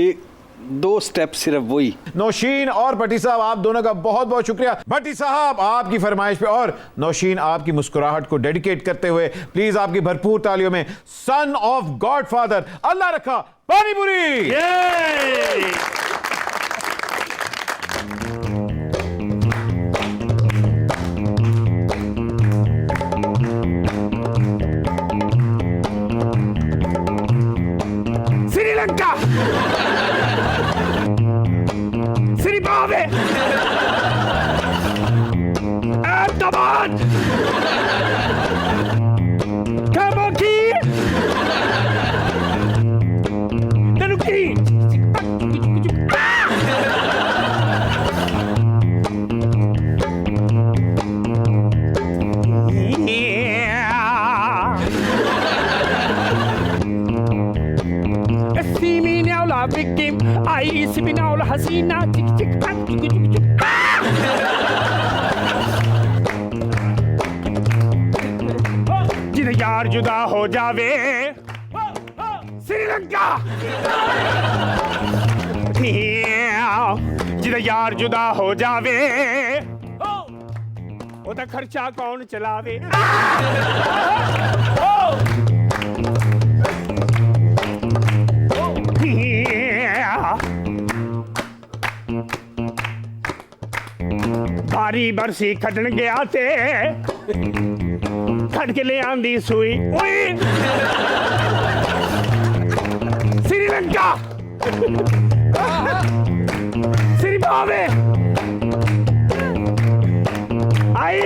एक 2 स्टेप सिर्फ वही। नौशीन और भट्टी साहब, आप दोनों का बहुत बहुत शुक्रिया। भट्टी साहब, आपकी फरमाइश पे और नौशीन आपकी मुस्कुराहट को डेडिकेट करते हुए प्लीज आपकी भरपूर तालियों में सन ऑफ गॉडफादर अल्लाह रखा panipuri. Sri Lanka Zimbabwe, Ahmedabad, Kamaki, Nanuki, see me now, la victim. I see me now, la hasina. Tick tick tack, tick tick tick. जिधर यार जुदा हो जावे, श्रीलंका. जिधर यार जुदा हो जावे, ओदा खर्चा कौन चलावे? भारी बरसी खटन गया ते खट के ले आंदी सुई ओए श्रीलंका Zimbabwe आई